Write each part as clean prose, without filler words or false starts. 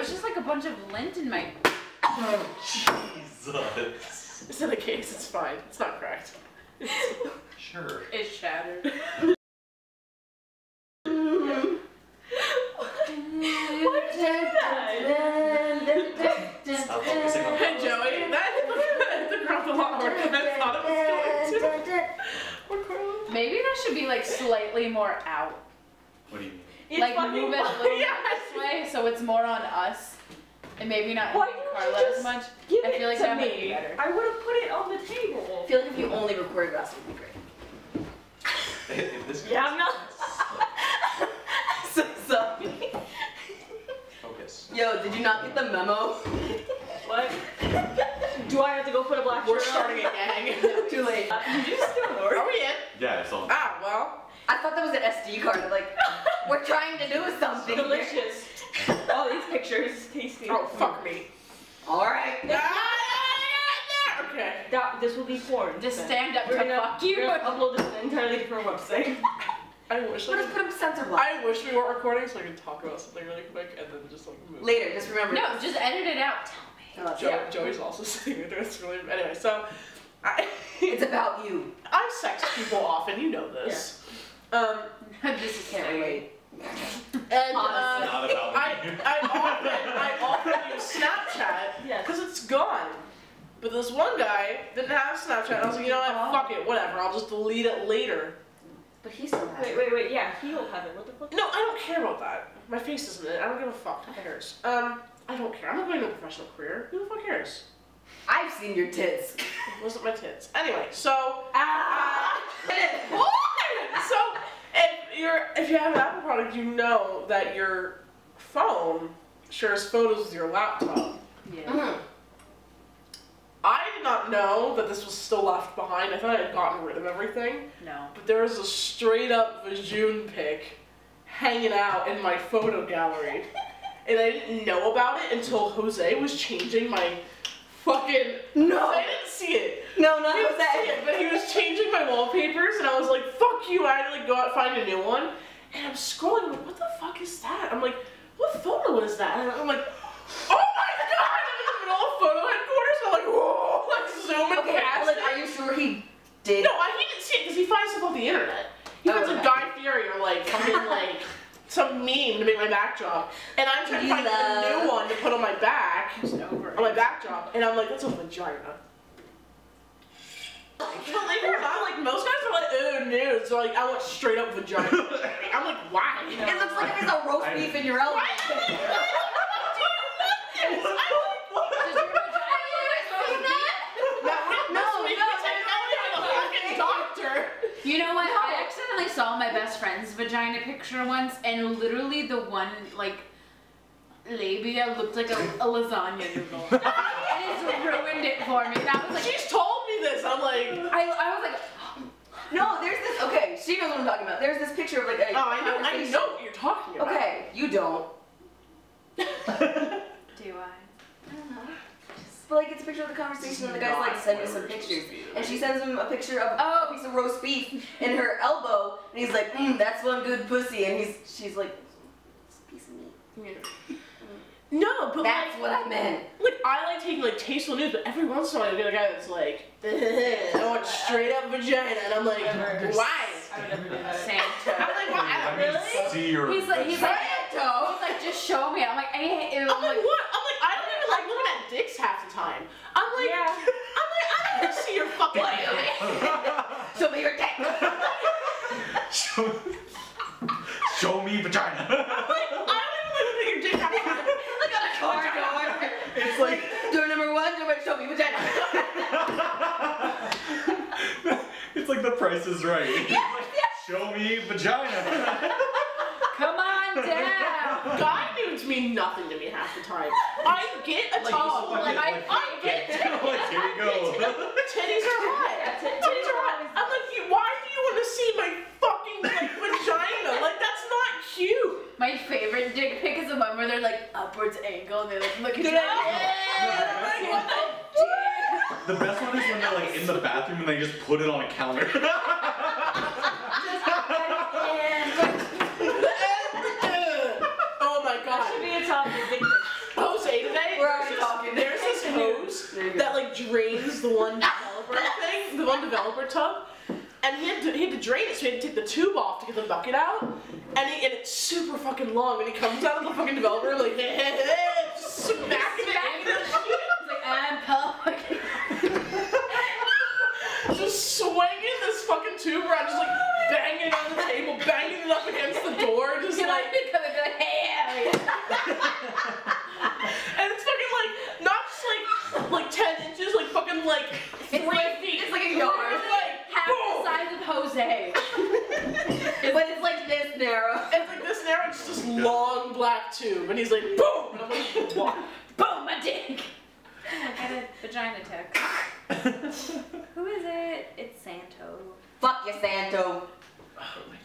was just like a bunch of lint in my... Jesus. It's in the case, it's fine. It's not cracked. Sure. It's shattered. Why did you do that? Stop focusing on Hey Joey, that hit the ground a lot harder than I thought it was going to. Maybe that should be like slightly more out. What do you mean? It's Like fucking move it a fun. little this way so it's more on us. And maybe not Why hitting didn't Carla you as just much. give I feel it like to that might be me? better. I would have put it on the table. I feel like if you only recorded us, it would be great. Yeah, I'm not. So sorry. Focus. Yo, did you not get the memo? What? Do I have to go put a black shirt We're on? starting a gang. Too late. Did you just do an order? Are we in? Yeah, it's all. Ah, well. I thought that was an SD card. Like, we're trying to do something. Delicious. All these pictures, tasty. Oh, fuck me. Alright. Okay. This will be porn. Just then. stand up We're to gonna, fuck you. We're gonna upload this to an entirely different website. I wish We'll just put him censor block. I wish we weren't recording so I could talk about something really quick and then just like move. Later, just remember. No, just edit it out. Tell me. Joey's also sitting there. It's really anyway. So, It's about you. I sex people often. You know this. This is Can't scary. relate. And Not about me. I often use Snapchat Yes. because it's gone. But this one guy didn't have Snapchat. And I was like, you know what? Fuck it. Whatever. I'll just delete it later. But he still has it. Wait. Yeah, he'll have it. What the fuck? No, I don't care about that. My face isn't in it. I don't give a fuck. Who cares? I don't care. I'm not going to a professional career. Who the fuck cares? I've seen your tits. It wasn't my tits. Anyway, so so if you have an Apple product, you know that your phone shares photos with your laptop. Yeah. I did not know that this was still left behind. I thought I had gotten rid of everything. No. But there was a straight up vagina pic hanging out in my photo gallery. And I didn't know about it until Jose was changing my fucking... No. I didn't see it. No, not He didn't see Jose. it, but he was changing my wallpapers and I was like, fuck you. I had to like go out and find a new one. And I'm scrolling, I'm like, what the fuck is that? I'm like, what photo is that? And I'm like, oh my god! I'm in the middle of photo headquarters. I'm like, whoa, like zooming Okay, past like, it. are you sure he did? No, he didn't see it because he finds stuff off the internet. He finds okay. a Guy Fieri or like fucking like some meme to make my backdrop, and I'm trying to find a new one to put on my back, on my backdrop, and I'm like, that's a vagina. Believe it or not, like most guys are like, oh nudes, so like I want straight up vagina. I'm like, why? It looks like there's a roast beef in your elbow. Why? You know what? I accidentally saw my best friend's vagina picture once, and literally the one, like, labia looked like a lasagna noodle. And it's ruined it for me. And I was like, She's told me this. I'm like, I was like, No, there's this, okay, she knows what I'm talking about. There's this picture of like a oh, I know conversation. what you're talking about. Okay, you don't. do I? I don't know. But like it's a picture of the conversation and the guy's like, send me some pictures. And she sends him a picture of a piece of roast beef in her elbow, and he's like, that's one good pussy, and she's like, it's a piece of meat. Yeah. No, but That's like, what I meant. Like I like taking like tasteful news, but every once in a while you get a guy that's like, I want straight up vagina, and I'm like, why? I would never do that. Santa. I'm like, why? Really? See your He's like, just show me. I'm like, I hate it. I'm like, what? I'm like, I don't even like looking at dicks half the time. I'm like, Yeah. I'm like, I don't want to see your fucking dick. Show me your dick. Show me vagina. I'm like, I don't even like looking at your dick half the time. Look at a car door. It's like Door number one, show me vagina. it's like The Price is Right. It's like, show me vagina. Come on down. Guy nudes mean nothing to me half the time. I get a towel. like, I get titties. like, here you go. Titties are hot. Titties are hot. I'm like, why do you want to see my fucking like vagina? Like that's not cute. My favorite dick pic is the one where they're like upwards angle and they're like looking Good down. idea. What the The best one is when they're like in the bathroom and they just put it on a counter. Oh my That god. should be a topic. Dick pic. Oh that like drains the one developer thing, the one developer tub. And he had to drain it, so he had to take the tube off to get the bucket out. And it's super fucking long, and he comes out of the fucking developer like, just smacking it in. He's like, I'm public. Just swinging this fucking tube around, just like banging it on the table, banging it up against the door, just like. Come and be like, hey, And it's fucking like, not just like 10 inches, like fucking like 3 feet. It's like a yard. Like, half the size of Jose. But it's like this narrow. It's like this narrow, it's just long black tube, and he's like, boom! And I'm like, what? Boom, my dick. I got a vagina tech. Who is it? It's Santo. Fuck you, Santo.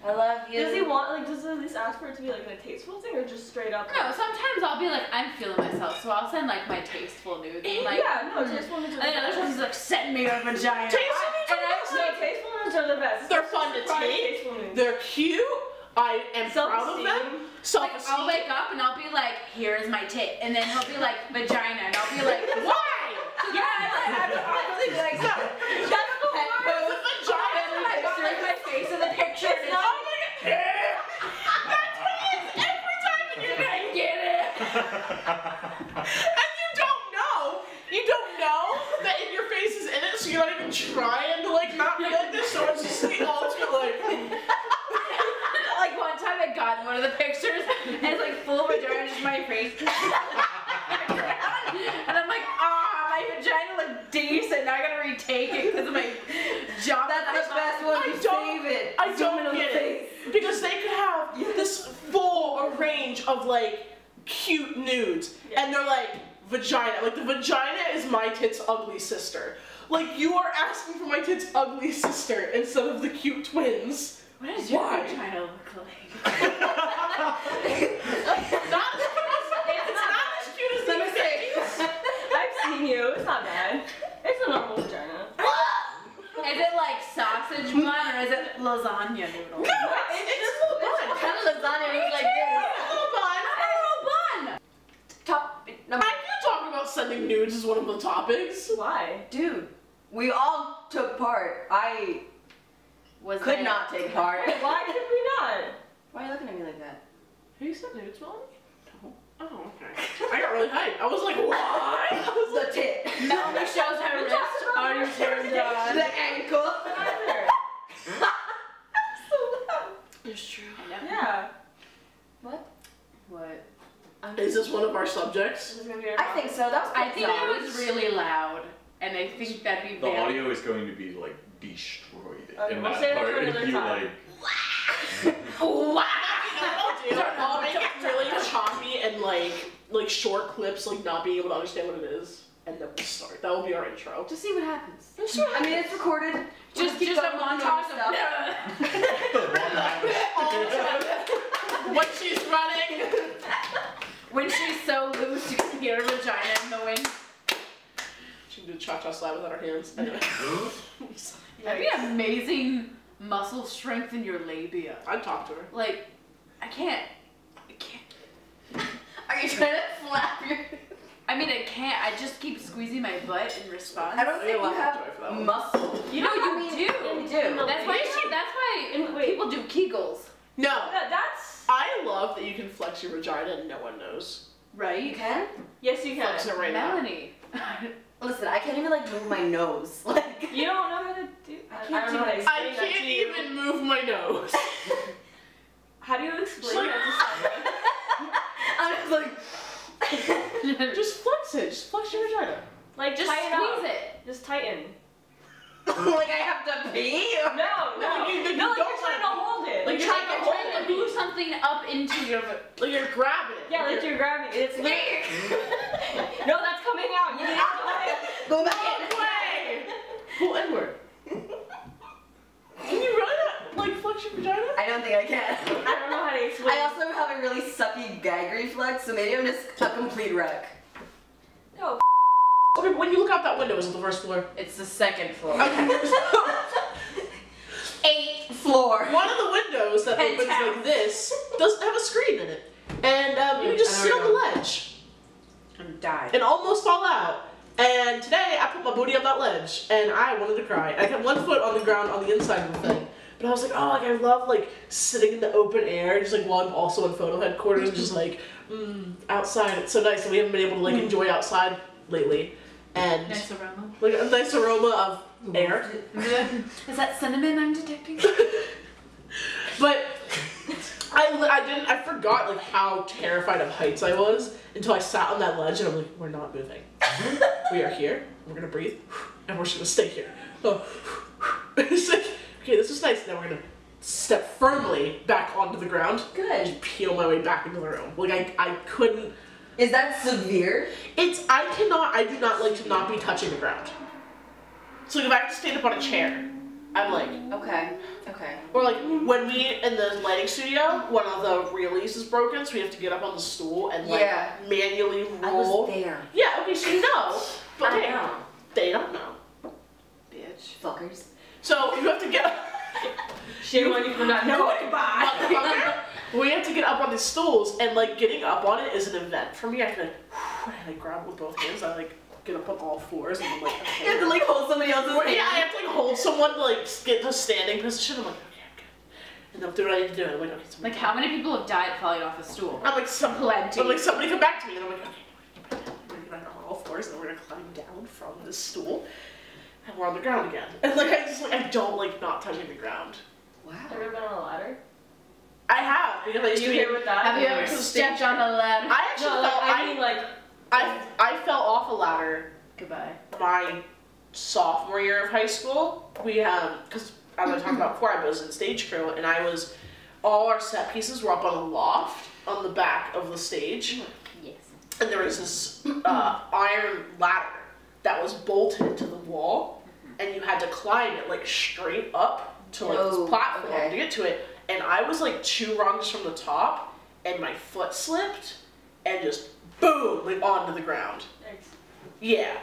I love you. Does he want, like, does he at least ask for it to be, like, a tasteful thing, or just straight up? No, sometimes I'll be like, I'm feeling myself, so I'll send like my tasteful nudes. Like, yeah, no, tasteful nudes are and then other times he's like, send me your vagina. Tasteful nudes are No, tasteful nudes are the best. They're fun to take. They're cute. I am proud of them. Like, Self-esteem. I'll wake up and I'll be like, here's my tit, and then he'll be like, vagina, and I'll be like, why? Yeah, I'll be like, no. Shut the pet pose. The vagina. And I got like my face in the picture. It's not like that's what it is every time and you're gonna get it. And you don't know that your face is in it, so you're not even trying to like not be like this, so it's just the ultimate like. Like one time I got one of the pictures and it's like full vagina, just my face. And I'm like, my vagina looked decent. Now I gotta retake it because of my job. That's the best one. Save it. I don't get it. Because they could have this full range of like cute nudes, and they're like vagina. Like the vagina is my tits' ugly sister. Like you are asking for my tits' ugly sister instead of the cute twins. What does your vagina look like? Not it's not as cute as Let me these say. things. I've seen you. It's not bad. It's a normal vagina. Is it like sausage bun or is it lasagna noodle? No, it's just a little bun. What kind of lasagna is like this? A little bun. A little bun. Top number. I can talk about sending nudes as one of the topics. Why? Dude, we all took part. I could not take part. Why could we not? Why are you looking at me like that? Have you sent nudes, Molly? No. Oh, okay. I got really hyped. I was like, what? The tit. Melanie shows her wrist. Are you turned on? The ankle. So loud. It's true. I know. Yeah. What? What? Is this one of our subjects? This is gonna be our I think so. That was I think bizarre. it was really loud, and I think that'd be The very. audio is going to be like destroyed Okay, in we'll that save it part for if another you time. like. Wow. I'll make it really choppy and like short clips, like not being able to understand what it is, and then we'll start. That will be our intro. Just see what happens. I mean, it's recorded. Just keep a going with the montage stuff. of When she's running. when she's so loose you can hear her vagina in the wind. She can do cha-cha slide without her hands. Anyway. That'd be amazing muscle strength in your labia. I'd talk to her. Like, I can't. Are you trying to flap your? I mean, I can't. I just keep squeezing my butt in response. I don't think you Joy for that have one. muscle. You know, you do. You do. That's why. Wait. People do Kegels, No. That's. I love that you can flex your vagina and no one knows. right? You can? Yes, you can. Flex it right now. Melanie. Listen, I can't even like move my nose. Like You don't know how to do. I can't don't know how to do explain I that to can't you. even move my nose. How do you explain that to someone? I'm just like. Just flex it. Just flex your vagina. Like Just tighten squeeze up. it. Just tighten. Like I have to pee? No, no. you No, like don't you're trying to hold it. Like, You're trying to hold trying to move something up into your. Like you're grabbing it. Yeah, like you're grabbing it. It's no, that's coming out. You need to Go back No in. way! Pull inward. Can you really not, like, flex your vagina? I don't think I can. I don't know how to explain. I also have a really sucky gag reflex, so maybe I'm just a complete wreck. No. Okay, when you look out that window, is it the first floor? It's the second floor. Okay. 8th floor. One of the windows that opens like this doesn't have a screen in it. And you can just sit on the ledge And die. and almost fall out. And today I put my booty on that ledge and I wanted to cry. I kept one foot on the ground on the inside of the thing. But I was like, oh, like I love like sitting in the open air, just like while I'm also in photo headquarters, just like outside. It's so nice, and we haven't been able to like enjoy outside lately. And Nice aroma. like a nice aroma of air. Is that cinnamon I'm detecting? But I forgot like how terrified of heights I was until I sat on that ledge and I'm like, we're not moving. We are here. We're gonna breathe, and we're just gonna stay here. Oh. It's like, okay, this is nice. Now we're gonna step firmly back onto the ground. Good. Just peel my way back into the room. Like I couldn't. Is that severe? I do not like to not be touching the ground. So like if I have to stand up on a chair, I'm like. Okay. Or like when we in the lighting studio, one of the reelies is broken, so we have to get up on the stool and like manually roll. I was there. Yeah, okay, so you know. But I hey, know. they don't know. Bitch. Fuckers. So you have to get up. Shame on you for not knowing. Goodbye. We have to get up on these stools, and like getting up on it is an event for me. I have to like, and I grab it with both hands. I like get up on all fours, and I'm like, okay. You have to like hold somebody else's hand. Yeah, I have to like hold someone to like get to a standing position. I'm like, okay, I'm good. And they'll do what I need to do. I'm like, okay. Like how many people have died falling off a stool? I'm like, Plenty. I'm like, somebody come back to me, and I'm like, okay, we're gonna get on all fours, and then we're gonna climb down from this stool, and we're on the ground again. And like, I don't like not touching the ground. Wow. Have you ever been on a ladder? I have, because I used You to be. here with that? Have you ever stepped on a ladder? I actually No, fell. I mean like. I fell off a ladder Goodbye. my sophomore year of high school. We because as I talked about before, I was in stage crew, and all our set pieces were up on a loft on the back of the stage. Yes. And there was this iron ladder that was bolted to the wall, and you had to climb it like straight up to like this platform to get to it. And I was like 2 rungs from the top, and my foot slipped, and just boom, like onto the ground. Thanks. Yeah,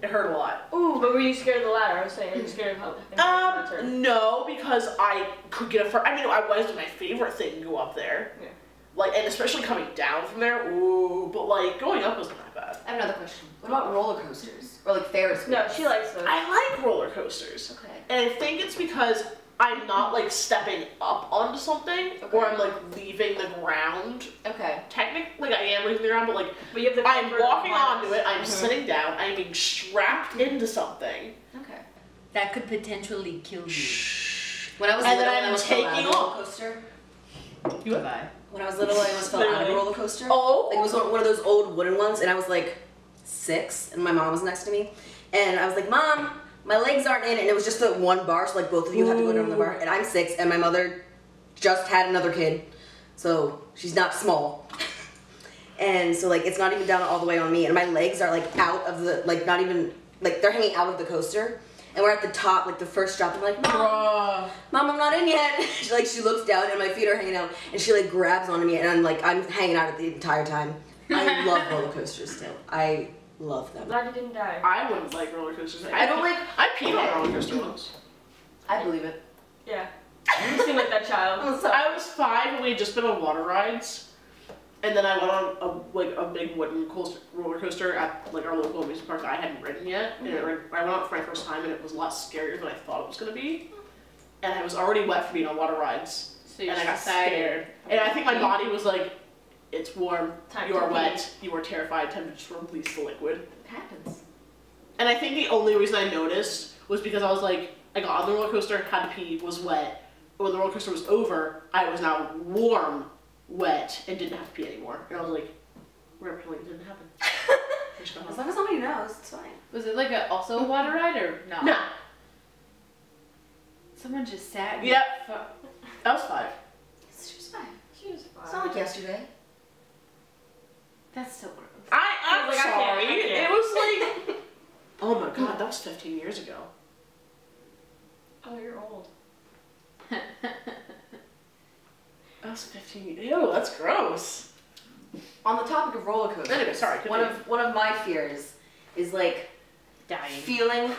it hurt a lot. Ooh, but were you scared of the ladder? I was saying, are you scared of how things are No, because I could get I mean, I was my favorite thing to go up there. Yeah. Like, and especially coming down from there, ooh, but like going up wasn't that bad. I have another question. What about roller coasters? Or like Ferris wheels? No, she likes those. I like roller coasters. Okay. And I think it's because I'm not like stepping up onto something, or I'm like leaving the ground. Okay. Technically, like I am leaving the ground, but like But you have the I'm comfort of walking balance. onto it, I'm sitting down, I'm being strapped into something. Okay. That could potentially kill you. When I was And little, then I I'm almost fell out taking of a roller off. coaster. Goodbye. When I was little, I almost fell out of a Literally. roller coaster. Oh. Like it was one of those old wooden ones, and I was like 6, and my mom was next to me, and I was like, Mom, my legs aren't in it, and it was just the one bar, so like both of you had to go down the bar, and I'm 6, and my mother just had another kid, so she's not small. And so like it's not even down all the way on me, and my legs are like out of the, like not even, like they're hanging out of the coaster, and we're at the top, like the first drop. I'm like, Mom, I'm not in yet. She looks down, and my feet are hanging out, and she like grabs onto me, and I'm hanging out the entire time. I love roller coasters still. I love them. Glad you didn't die. I wouldn't like roller coasters. I don't like. I peed on a roller coaster once. I believe it. Yeah. You seem like that child. I'm sorry. I was 5 and we had just been on water rides. And then I went on a big wooden roller coaster at like our local amusement park that I hadn't ridden yet. And I went on it for my first time, and it was a lot scarier than I thought it was gonna be. And I was already wet for being on water rides, So you and I got decided. scared. And I think my body was like, "It's warm. Time You to are pee." wet. You are terrified. Time to just release the liquid." It happens. And I think the only reason I noticed was because I was like, I got on the roller coaster, had to pee, was wet. When the roller coaster was over, I was now warm, wet, and didn't have to pee anymore. And I was like, whatever, like, it didn't happen. I just got As home. long as somebody knows, it's fine. Was it like also a water ride or no? No. Someone just sat. Yep. That was 5. It's just fine. She was It's not like yesterday. That's so gross. I'm Like, I can't, sorry. I can't. It was like, oh my god, that was 15 years ago. Oh, you're old. That was 15 years. Ew, that's gross. On the topic of roller coasters, Anyway, sorry, one continue. of my fears is like Dying. feeling.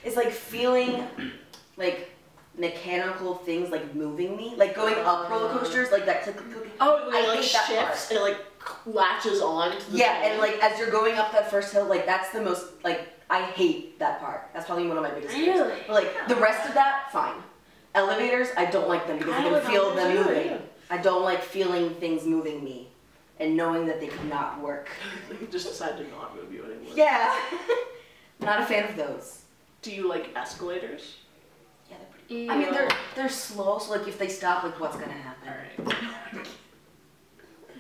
It's like feeling like mechanical things like moving me, like going up roller coasters, like that click click click. Oh, I it like hate that shifts part. and it like latches on to the Yeah, train. and like as you're going up that first hill, like that's the most like I hate that part. That's probably one of my biggest fears. Really? But, like the rest of that, fine. Elevators, I don't like them because I can feel them moving. I don't like feeling things moving me and knowing that they could not work. You just decide to not move you anymore. Yeah. Not a fan of those. Do you like escalators? Yeah, they're pretty. I mean, they're slow, so like if they stop, like what's gonna happen? Alright.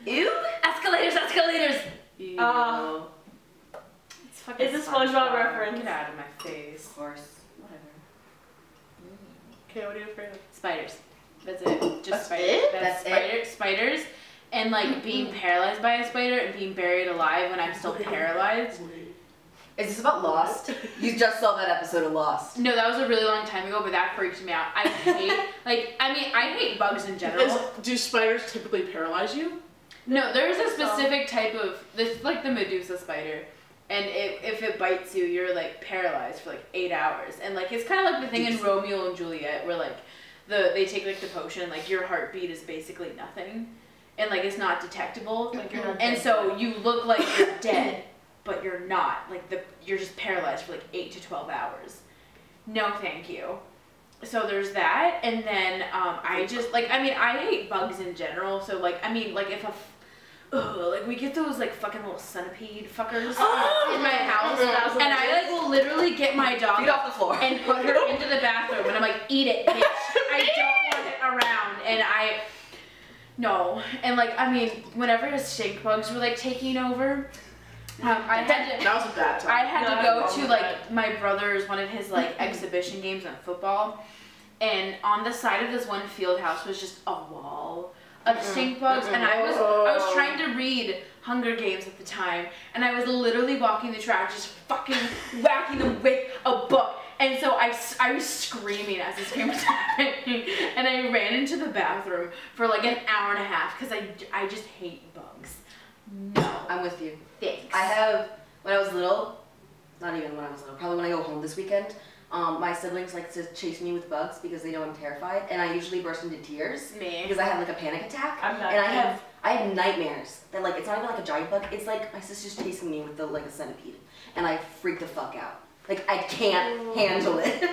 Ew. Escalators. Ew. It's fucking It's a SpongeBob reference. Get out of my face. Of course. Whatever. Okay, what are you afraid of? Spiders. That's it. Just That's spiders. it? That's Spiders. And like being paralyzed by a spider and being buried alive when I'm still paralyzed. Is this about Lost? You just saw that episode of Lost. No, that was a really long time ago, but that freaked me out. I hate, I hate bugs in general. Do spiders typically paralyze you? No, there's a specific type of, this like the Medusa spider. And if it bites you, you're like paralyzed for like 8 hours. And like, it's kind of like the thing in Romeo and Juliet where like, they take like the potion and like your heartbeat is basically nothing. And like, it's not detectable. Like you're not And dead. so you look like you're dead, but you're not. Like you're just paralyzed for like 8 to 12 hours. No, thank you. So there's that, and then I just like I hate bugs in general. So like if like we get those like fucking little centipede fuckers in my house, and I like will literally get my dog Feet off the floor and put her into the bathroom, and I'm like, eat it, bitch. I don't want it around, and no, and like whenever the stink bugs were like taking over. That was a bad time. I had No, to I go love to that. like my brother's one of his like exhibition games on football, and on the side of this one field house was just a wall of stink bugs, and I was trying to read Hunger Games at the time, and I was literally walking the track just fucking whacking them with a book. And so I was screaming as this game was happening, and I ran into the bathroom for like an hour and a half because I just hate bugs. No. I'm with you. Thanks. I have, when I was little, not even when I was little, probably when I go home this weekend, my siblings like to chase me with bugs because they know I'm terrified, and I usually burst into tears Me. because I have like a panic attack. I'm not and I have nightmares that like, it's not even like a giant bug, it's like my sister's chasing me with like a centipede, and I freak the fuck out. Like I can't handle it.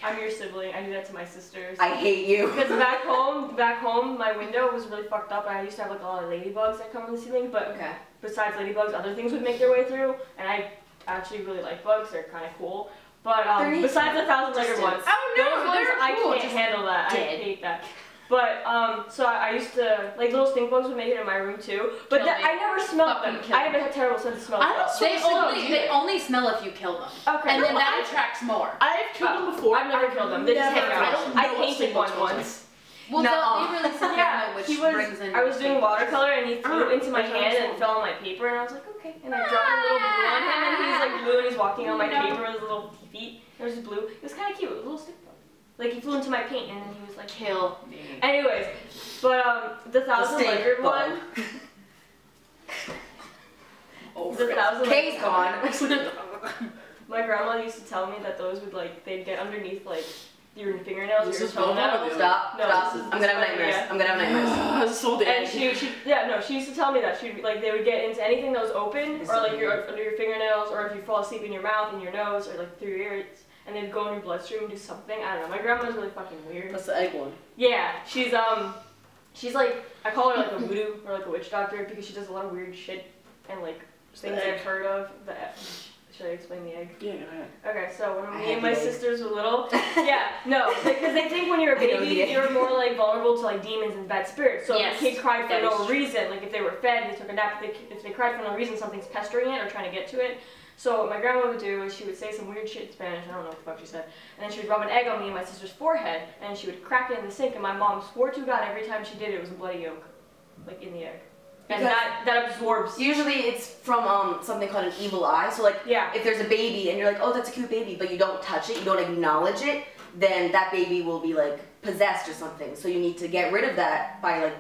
I'm your sibling. I do that to my sisters. I hate you. Because back home, my window was really fucked up, and I used to have like a lot of ladybugs that come on the ceiling. But Okay. besides ladybugs, other things would make their way through, and I actually really like bugs. They're kind of cool. But besides the 1,000-legged ones, Oh no, those ones they're I cool. can't Just handle that. dead. I hate that. But so I used to like little stink bugs would make it in my room too. But Kill me. I never smelled Fucking them. kill I have a terrible sense of smell. I don't as well. They only smell if you kill them. Okay. And then No, that attracts more. I've killed them before. I've never killed them. They just Never. hang I out. don't know I what painted stink one bugs smells once. Well, Nuh-uh. they release a Yeah, hormone which he was. brings in. I was doing watercolor and he flew into my That hand sounds and fell on my paper and I was like, okay. And I dropped a little blue on him and he's like blue and he's walking on my paper with his little feet. It was just blue. It was kind of cute. It was a little stick bug. Like he flew into my paint and then he was like, Kill me. anyways, but the 1,000-legged one. The 1,000-legged Kay's gone. My grandma used to tell me that those would like they'd get underneath like your fingernails This or your is both toenails. of Stop. No, Stop. this is- I'm gonna have this is- nightmares. yeah. I'm gonna have nightmares. This is so And she used to tell me that like they would get into anything that was open It's or like so your under your fingernails or if you fall asleep in your mouth and your nose or like through your ears and they'd go in your bloodstream and do something. I don't know. My grandma's really fucking weird. That's the egg one. Yeah, she's like I call her like a voodoo or like a witch doctor because she does a lot of weird shit and like things egg. I've heard of. Should I explain the egg? Yeah, go ahead. Okay, so when I me have and my the egg. sisters were little, yeah, no, because they think when you're a I know baby, the egg. you're more like vulnerable to like demons and bad spirits. So Yes, if a kid cried for that no is true. reason, like if they were fed, they took a nap, if they cried for no reason, something's pestering it or trying to get to it. So what my grandma would do is she would say some weird shit in Spanish, I don't know what the fuck she said, and then she would rub an egg on me and my sister's forehead, and she would crack it in the sink, and my mom swore to God every time she did it, it was a bloody yolk, like in the egg. And Because- that absorbs. Usually it's from something called an evil eye. So like Yeah. if there's a baby and you're like, oh, that's a cute baby, but you don't touch it, you don't acknowledge it, then that baby will be like possessed or something. So you need to get rid of that by like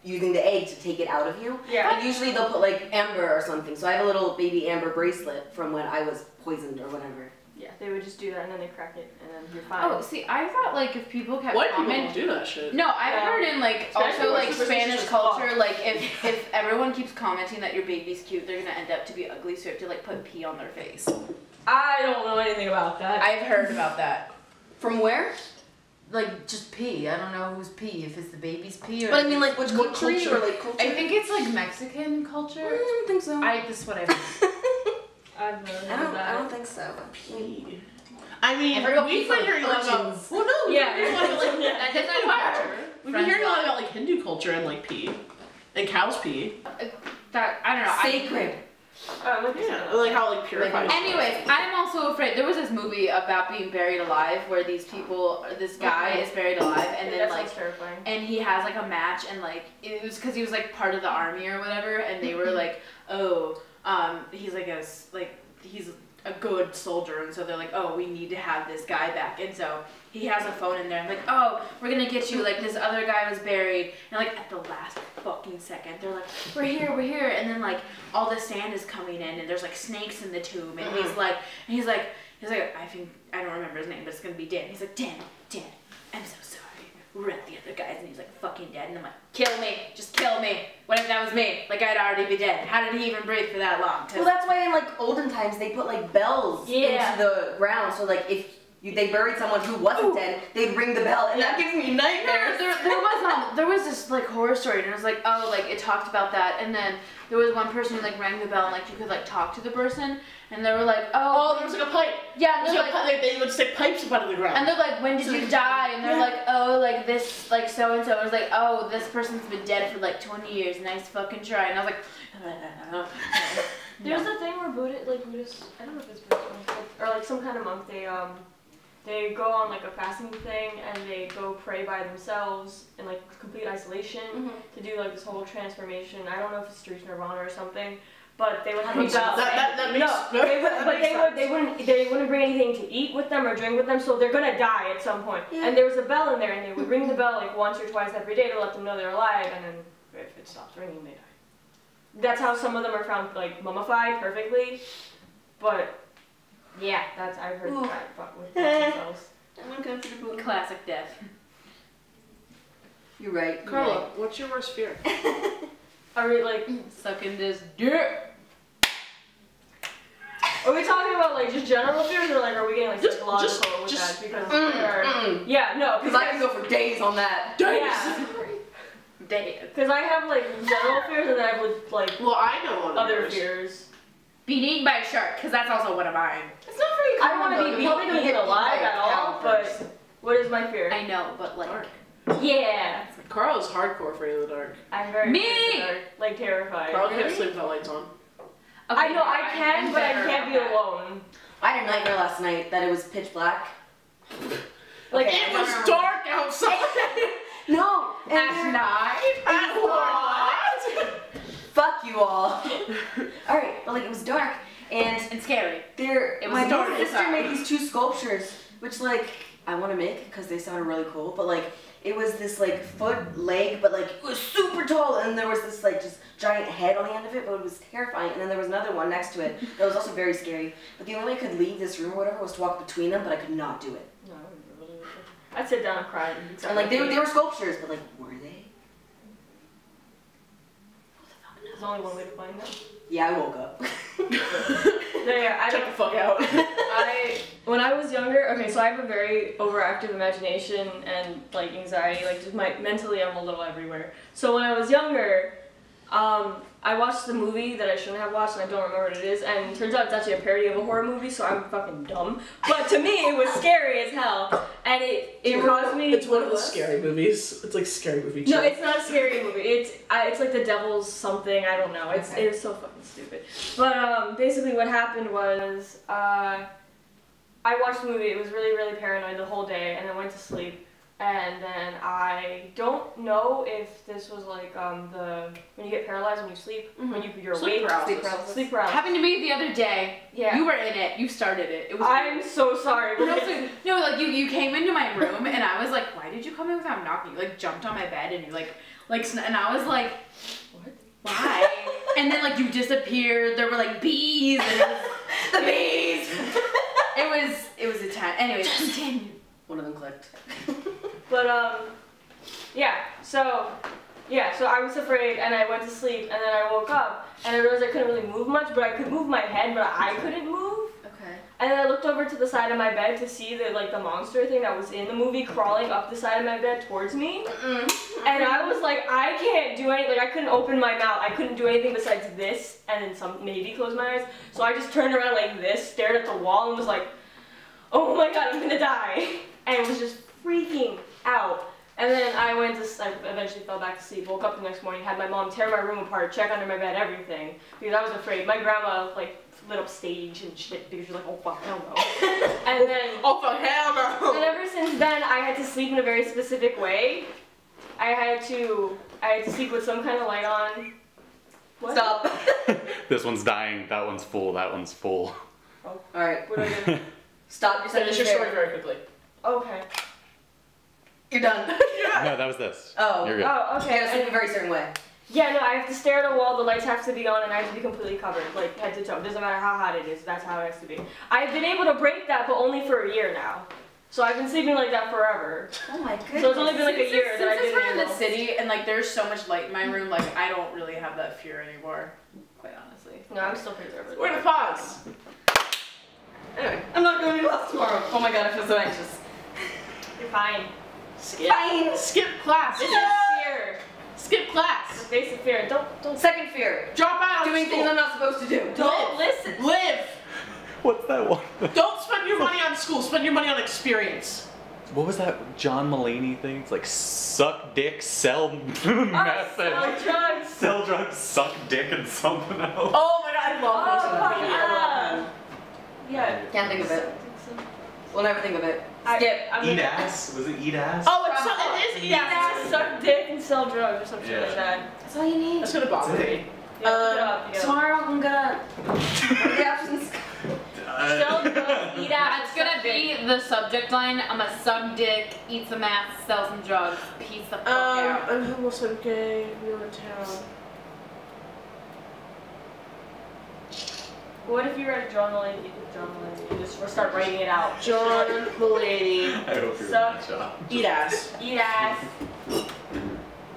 using the egg to take it out of you. Yeah. And usually they'll put like amber or something. So I have a little baby amber bracelet from when I was poisoned or whatever. Yeah, they would just do that and then they crack it and then you're fine. Oh, see, I thought like if people kept White people commenting. don't do that shit. No, I've heard in like Spanish also like people Spanish just culture, fuck. like if everyone keeps commenting that your baby's cute, they're gonna end up to be ugly, so you have to like put pee on their face. I don't know anything about that. I've heard about that. From where? Like just pee. I don't know who's pee. If it's the baby's pee or. But I mean, like, which What country culture? or like culture? I think it's like Mexican culture. I don't think so. This is what I've heard. I've never I heard of don't that. think so. Pee. I mean, I've heard about we've pizza been hearing a lot about. urchins. Well, no, Yeah. we've been hearing a lot about, like, That doesn't matter. we've been hearing a lot about like Hindu culture and like pee, and cows pee. That I don't know. Sacred. Yeah, like how like purified. Anyways, I'm also afraid. There was this movie about being buried alive where these people, this guy is buried alive, and then that like, sounds terrifying. and he has like a match, and like it was because he was like part of the army or whatever, and they were like, oh, he's like he's a good soldier, and so they're like, oh, we need to have this guy back, and so he has a phone in there, and like, oh, we're gonna get you, like this other guy was buried, and like at the last fucking second, they're like, we're here, and then like all the sand is coming in, and there's like snakes in the tomb, and he's like, I think, I don't remember his name, but it's gonna be Dan. He's like, Dan, I'm so sorry. We're at the other guys, and he's like fucking dead, and I'm like, kill me, just kill me. What if that was me? Like I'd already be dead. How did he even breathe for that long? Well, that's why in like olden times they put like bells into the ground, so like if they buried someone who wasn't dead, they'd ring the bell, and that gives me nightmares. There was this like horror story, and it was like, oh, like it talked about that, and then there was one person who like rang the bell, and like you could like talk to the person, and they were like, Oh, there was like a pipe. yeah, and There's they're like, like, they would stick pipes up out of the ground. and they're like, when did you die? And they're like, oh, like this, like so and so. I was like, oh, this person's been dead for like 20 years. Nice fucking try. And I was like, There's a thing where Buddhists, I don't know if it's Buddhist, or like some kind of monk, they go on like a fasting thing and they go pray by themselves in like complete isolation to do like this whole transformation. I don't know if it's to reach nirvana or something, but they would have a bell. That makes They wouldn't bring anything to eat with them or drink with them, so they're gonna die at some point. Yeah. And there was a bell in there, and they would ring the bell like once or twice every day to let them know they're alive, and then if it stops ringing, they die. That's how some of them are found like mummified perfectly, but. Yeah, that's I've heard that with themselves. I'm uncomfortable. classic death. You're right. Carla, what's your worst fear? Are we like Sucking this dirt. Are we talking about like just general fears or like are we getting like Just- psychological with just- that? Because yeah, no, Because I can go for days on that. yeah, Because I have like general fears and then I would like Well, I know one of other yours. fears. being eaten by a shark, because that's also one of mine. It's not very I don't want to be probably gonna eaten get alive eaten at by a all, cow but first. what is my fear? I know, but like, Yeah, Carla's hardcore afraid of the dark. I'm very Me! afraid of the dark, like terrified. Carla can't sleep without lights on. I know I I'm can, but I better can't be at that. alone. I had a nightmare last night that it was pitch black. Like Okay, It was dark outside. No! And At there- night? At what? Fuck you all. Alright, but like it was dark and And scary. there It was my dark sister inside. made these two sculptures, which like I want to make because they sounded really cool, but like it was this like foot, leg, but like it was super tall, and there was this like just giant head on the end of it, but it was terrifying. And then there was another one next to it that was also very scary. But the only way I could leave this room or whatever was to walk between them, but I could not do it. No, I'd sit down and cry. And like they were sculptures, but like were they? There's only one way to find them. Yeah, I woke up. There, I Check don't. the fuck out. When I was younger, okay, so I have a very overactive imagination and like anxiety, like just mentally I'm a little everywhere. So when I was younger, I watched the movie that I shouldn't have watched and I don't remember what it is, and it turns out it's actually a parody of a horror movie, so I'm fucking dumb. But to me, it was scary as hell, and it caused me. It's one of the scary movies. It's like scary movie. No, shit. it's not a scary movie. It's like the devil's something. I don't know. It was so fucking stupid. But basically, what happened was I watched the movie. It was really, really paranoid the whole day, and then went to sleep. And then I don't know if this was like when you get paralyzed when you sleep, when you're Sleep awake. paralysis. Sleep paralysis. Happened to me the other day. Yeah. You were in it. You started it. It was. I'm so sorry. But also, no, like you came into my room and I was like, why did you come in without knocking? You like jumped on my bed and you and I was like, What? why? And then like you disappeared. There were like bees and it was, The bees! it it was a time. Anyways, continue. One of them clicked. But so I was afraid, and I went to sleep, and then I woke up, and I realized I couldn't really move much, but I could move my head, but I couldn't move. Okay. And then I looked over to the side of my bed to see the monster thing that was in the movie crawling up the side of my bed towards me. And I was like, I can't do anything. Like I couldn't open my mouth. I couldn't do anything besides this, and then maybe close my eyes. So I just turned around like this, stared at the wall, and was like, oh my god, I'm gonna die. And was just freaking out. And then I eventually fell back to sleep, woke up the next morning, had my mom tear my room apart, check under my bed, everything, because I was afraid. My grandma, like, lit up stage and shit, because she's like, oh fuck, hell no. And then, oh fuck, hell no. And ever since then, I had to sleep in a very specific way. I had to sleep with some kind of light on. What? Stop. This one's dying, that one's full, that one's full. Oh. Alright. What do I do? Stop your Finish your story very quickly. Okay. You're done. No, that was this. Oh. You're good. Oh, okay. You gotta sleep a very certain way. Yeah, no, I have to stare at a wall, the lights have to be on, and I have to be completely covered, like head to toe. Doesn't matter how hot it is, that's how it has to be. I've been able to break that, but only for a year now. So I've been sleeping like that forever. Oh my goodness. So it's only been like a year that I've been we're in the able. city and like there's so much light in my room, like I don't really have that fear anymore, quite honestly. No, I'm still pretty nervous. We're gonna pause. Anyway, I'm not going to class tomorrow. Oh my god, I feel so anxious. You're fine. Skip. Fine. Skip class. This is fear. Skip class. Basic fear. Don't Second fear. Drop out. Doing things I'm not supposed to do. Don't listen. Live. What's that one? Don't spend your money on school. Spend your money on experience. What was that John Mulaney thing? It's like suck dick, sell meth, Sell drugs. sell drugs, suck dick, and something else. Oh my god, I love this Oh, fuck movie. yeah. Yeah. Can't think of it. We'll never think of it. I- Skip. I'm Eat gonna- ass? Was it eat ass? Oh, it is. Eat ass, suck dick, and sell drugs or some shit like that. That's all you need. That's gonna bother me. Yeah, look it up. Yeah. Tomorrow I'm gonna. What are the options? Sell drugs, eat ass. That's gonna be the subject line. I'm a suck dick, eat some ass, sell some drugs, piece the fuck out. I'm homeless, I'm gay, we live in town. What if you read John Mulaney? You just start writing it out. John Mulaney. I hope you're Suck. in that job. Eat ass. Eat ass.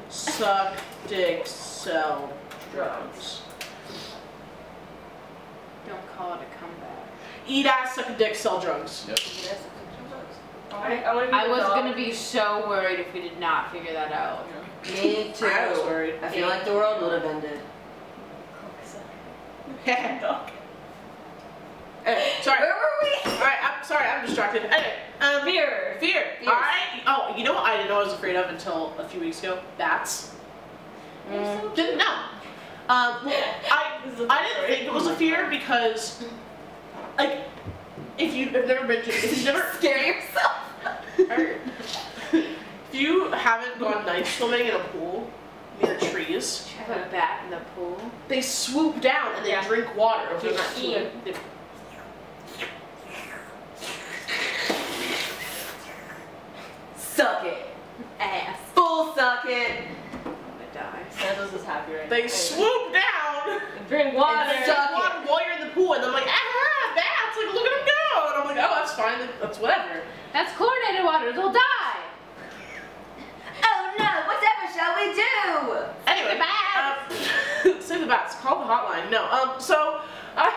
Suck dick, sell drugs. Don't call it a comeback. Eat ass, suck a dick, sell drugs. Yep. I want to be I the was dog. gonna be so worried if we did not figure that out. Me too. I was worried. I feel like the world would have ended. Anyway, sorry. Where were we? Alright, I'm sorry, I'm distracted. Anyway, Fear. Fear. Yes. Alright. Oh, you know what I didn't know I was afraid of until a few weeks ago? Bats. Didn't know. Well, I didn't think it was a fear because, like, if you've never been to, if you've never Scare yourself. if you haven't gone night swimming in a pool near trees, Have a bat in the pool. they swoop down and they Yeah. drink water. If They they're not steam. swimming. They- Suck it. Ass. Full suck it. I'm gonna die. Santos is happy right now. They swoop down. Drink water. And Drink suck water while you're in the pool, and I'm like, ah, bats! Like, look at them go! And I'm like, oh, that's fine. That's whatever. That's chlorinated water. They'll die. Oh no, whatever shall we do? Anyway, save the bats. Call the hotline. No. So I.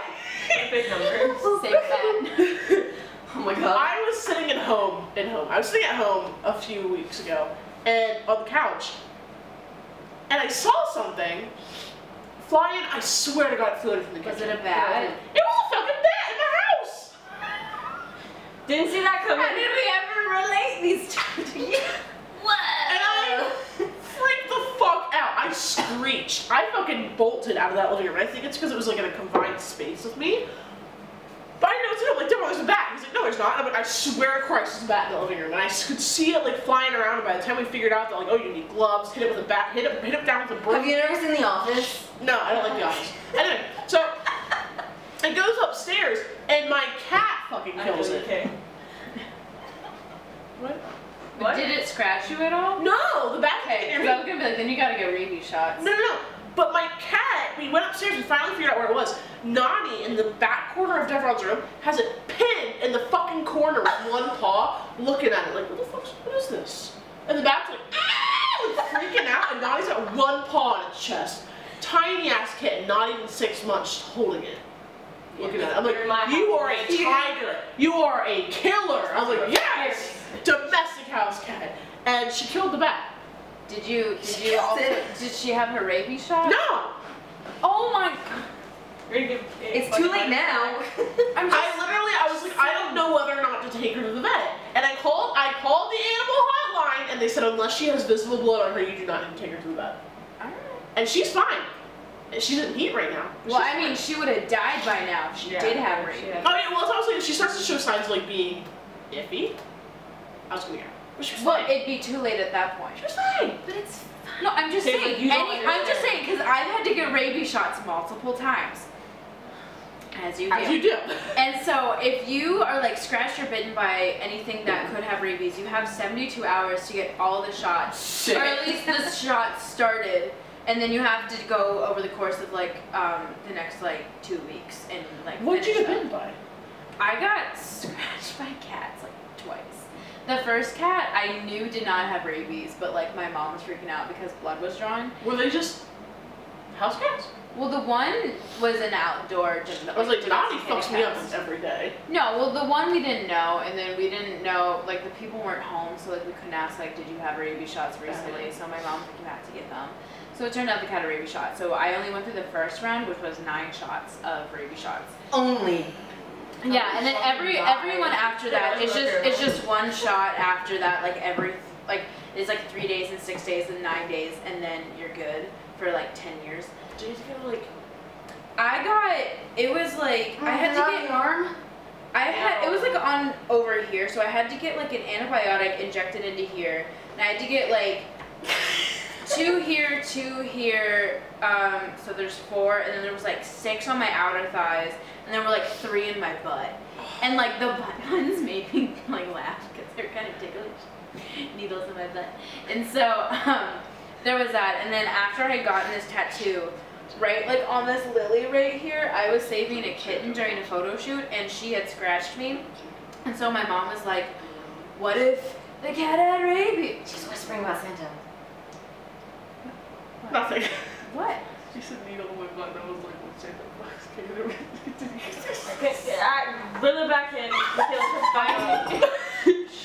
Big number. Save that. Oh my god. I was sitting at home. I was sitting at home a few weeks ago, and on the couch, and I saw something fly in. I swear to God, it flew in from the kitchen. Was it a bat? It was a fucking bat in the house. Didn't see that coming. How did we ever relate these two together? And I freaked the fuck out. I screeched. I fucking bolted out of that living room. I think it's because it was like in a confined space with me. But I know too, I'm like, Deborah, there's a bat. He's like, no, there's not. And I'm like, I swear to Christ, there's a bat in the living room. And I could see it like flying around. And by the time we figured out that like, oh, you need gloves, hit it with a bat, hit it down with a broom. Have you ever seen The Office? No, I don't like The Office. Anyway, so it goes upstairs, and my cat fucking kills it. Okay. What? What? Did it scratch you at all? No, the bat Okay, can't because hear I was gonna be like, then you gotta get rabies shots. No. But my cat, we went upstairs and finally figured out where it was. Nani, in the back corner of Devron's room, has it pinned in the fucking corner with one paw, looking at it like, what is this? And the bat's like, ah! Like freaking out, and Nani's got one paw on its chest. Tiny ass kitten, not even 6 months, just holding it. Looking at it. I'm like, you are a tiger. You are a killer. I was like, yes! Domestic house cat. And she killed the bat. Did she have her rabies shot? No! Oh my god. It's too late now. I was like, I don't know whether or not to take her to the vet. And I called the animal hotline, and they said unless she has visible blood on her, you do not need to take her to the vet. Alright. And she's fine. And she's in heat right now. Well, I mean, she would have died by now if she did have rabies. Oh yeah, well, it's also if she starts to show signs of like being iffy, I was gonna get her. But she was fine. It'd be too late at that point. She was fine. But it's fine. No, I'm just saying. I'm just saying because I've had to get rabies shots multiple times. As you do. And so if you are like scratched or bitten by anything that could have rabies, you have 72 hours to get all the shots, or at least the shots started, and then you have to go over the course of like the next like 2 weeks and like. What did you get bitten by? I got scratched by cats like twice. The first cat I knew did not have rabies, but like my mom was freaking out because blood was drawn. Were they just house cats? Well, the one was an outdoor. I was like, Nani fucks me up every day. No, well, the one we didn't know, and then we didn't know, like, the people weren't home, so, like, we couldn't ask, like, did you have rabies shots recently? So my mom took me back to get them. So it turned out the cat had a rabies shot. So I only went through the first round, which was 9 shots of rabies shots. Only. Yeah, and then everyone after that, it's just one shot after that, like, it's like 3 days and 6 days and 9 days, and then you're good for, like, 10 years. Did you get like? It was like I had to get the arm. It was like on over here, so I had to get like an antibiotic injected into here, and I had to get like 2 here, 2 here. So there's 4, and then there was like 6 on my outer thighs, and there were like 3 in my butt, and like the butt ones made me like laugh because they're kind of ticklish, needles in my butt, and so there was that, and then after I had gotten this tattoo. Right, like on this lily right here, I was saving a kitten during a photo shoot, and she had scratched me, and so my mom was like, what if the cat had rabies? She's whispering about Santa. What? Nothing. What? She said needle in my butt, and I was like, what Santa Claus Okay, reel it back in.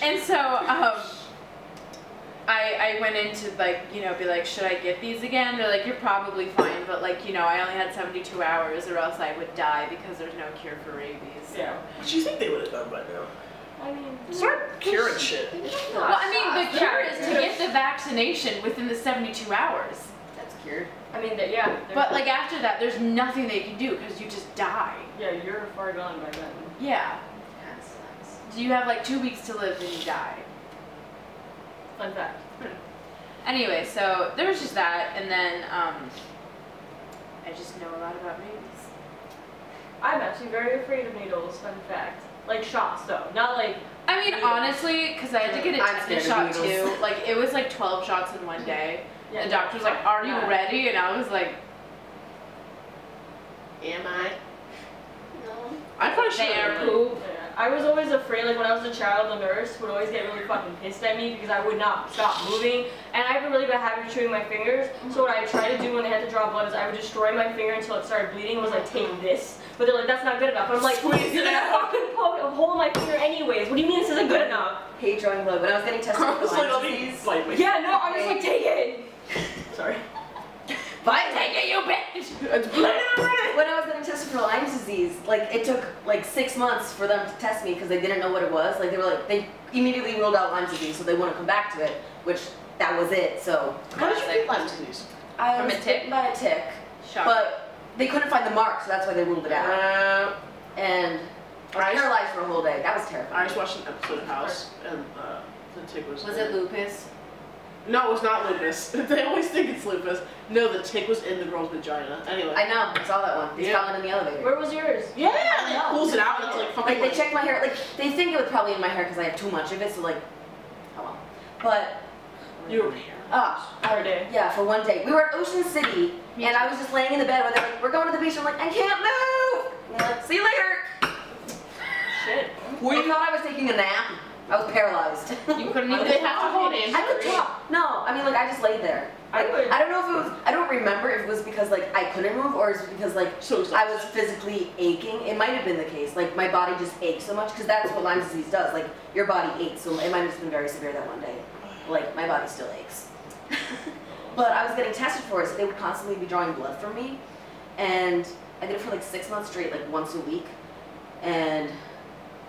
And so, I went in to like, you know, be like, should I get these again? They're like, you're probably fine, but like, you know, I only had 72 hours or else I would die because there's no cure for rabies. So. Yeah. What do you think they would have done by now? I mean, start curing shit. Well, I mean, the cure is to get the vaccination within the 72 hours. That's cured. I mean, yeah. But like after that, there's nothing they can do because you just die. Yeah, you're far gone by then. Yeah. That sucks. So you have like 2 weeks to live and you die. Fun fact. Anyway, so there was just that, and then I just know a lot about rabies. I'm actually very afraid of needles. Fun fact. Like shots, though, not like. I mean, honestly, because I had to get a tetanus shot too. Like it was like 12 shots in one day. Yeah, the doctor was like, "Are you ready?" And I was like, "Am I?" No. I probably should have. I was always afraid, like when I was a child, the nurse would always get really fucking pissed at me because I would not stop moving. And I have a really bad habit of chewing my fingers. So what I tried to do when they had to draw blood is I would destroy my finger until it started bleeding. It was like, take this. But they're like, that's not good enough. I'm like, squeeze it out. fucking poke a hole in my finger anyways. What do you mean this isn't good enough? Hate drawing blood. When I was getting tested for Lyme disease. Yeah, no, I was like, take it. Sorry. Fine, take it, you bitch! It's bleeding already! When I was getting tested for Lyme disease, like it took like 6 months for them to test me because they didn't know what it was. Like they immediately ruled out Lyme disease, so they wouldn't come back to it, which that was it. So how did you get Lyme disease? I was bitten by a tick, but they couldn't find the mark, so that's why they ruled it out. And I was paralyzed for a whole day. That was terrifying. I just watched an episode of House, and the tick was. Was it lupus? No, it was not lupus. They always think it's lupus. No, the tick was in the girl's vagina. Anyway. I know. I saw that one. They found it in the elevator. Where was yours? Yeah, it pulls it out and it's like fucking. Like they checked my hair. Like they think it was probably in my hair because I have too much of it. So like, oh well. But you were here. For a day. Yeah, for one day. We were at Ocean City, and I was just laying in the bed where they're like, "We're going to the beach." I'm like, "I can't move." And they're like, "See you later." shit. I thought I was taking a nap. I was paralyzed. You couldn't even. They have to hold in. I could talk. No, I mean like I just laid there. I don't know if it was. I don't remember if it was because like I couldn't move or is it because like I was physically aching. It might have been the case. Like my body just ached so much because that's what Lyme disease does. Like your body aches. So it might have just been very severe that one day. Like my body still aches. But I was getting tested for it, so they would constantly be drawing blood from me, and I did it for like 6 months straight, like once a week. And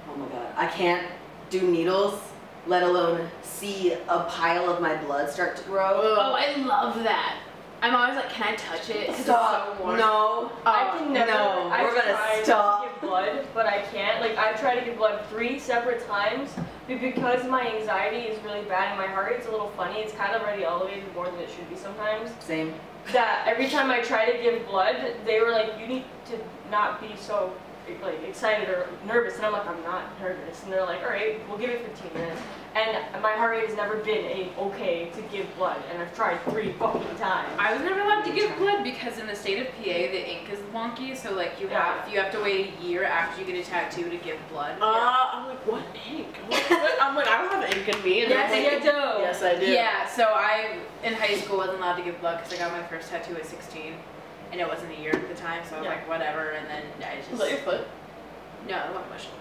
oh my god, I can't do needles, let alone see a pile of my blood start to grow. Oh, I love that. I'm always like, can I touch it? 'Cause Stop. It's so warm. No. I can never. No, we're gonna tried stop. to give blood, but I can't. Like I've tried to give blood 3 separate times, but because my anxiety is really bad and my heart rate's a little funny. It's kind of already elevated more than it should be sometimes. Same. That every time I try to give blood, they were like, "You need to not be so like excited or nervous," and I'm like, "I'm not nervous," and they're like, "All right, we'll give it 15 minutes." And my heart rate has never been okay to give blood, and I've tried 3 fucking times. I was never allowed to give blood because in the state of PA, the ink is wonky. So like you have to wait a year after you get a tattoo to give blood. I'm like, what ink? I'm like, I don't have ink in me. And Yes, I'm like, you do. Yes, I do. Yeah, so I in high school wasn't allowed to give blood because I got my first tattoo at 16, and it wasn't a year at the time. So I was like, whatever. And then I just. Was that your foot? No, it wasn't my shoulder.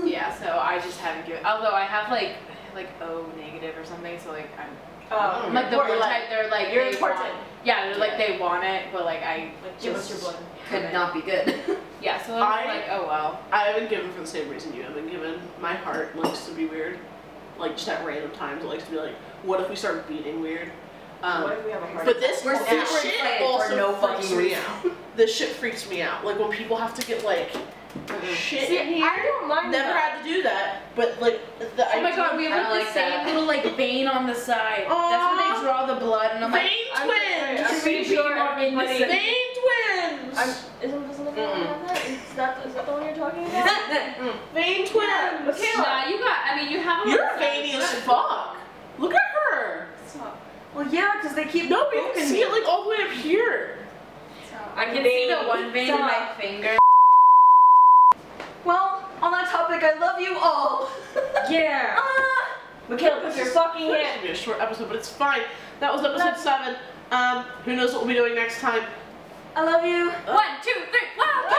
Yeah, so I just haven't given. Although I have like O negative or something, so like I'm like the blood type. They're like You're they important. want- Yeah, they're like they want it, but like I Like, give us just your blood. Could not be good. Yeah, so I was like, oh well. I haven't given for the same reason you haven't given. My heart likes to be weird. Like just at random times, it likes to be like, what if we start beating weird? What if we have a heart? But this We're super shit excited also for no freaks fucking me reason. out. This shit freaks me out. Like when people have to get like shit See, in here. I don't mind Never that. had to do that, but like the Oh my god, we have I like like the same that. little like vein on the side. That's where they draw the blood, and I'm like, vein I'm twins. pretty sure everybody. Vein twins. Doesn't the one have that? Is that the one you're talking about? Vein twins. Michaela. nah, you got. I mean, you have. a You're lot of veiny as stuff. fuck. Look at her. Well, yeah, because they keep No, you poking can see me. it like all the way up here. I can see the one vein in my finger. Well, on that topic, I love you all. Yeah. Michaela, put your fucking This hand. should be a short episode, but it's fine. That was episode 7. Who knows what we'll be doing next time? I love you. 1, 2, 3, wow!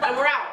And we're out.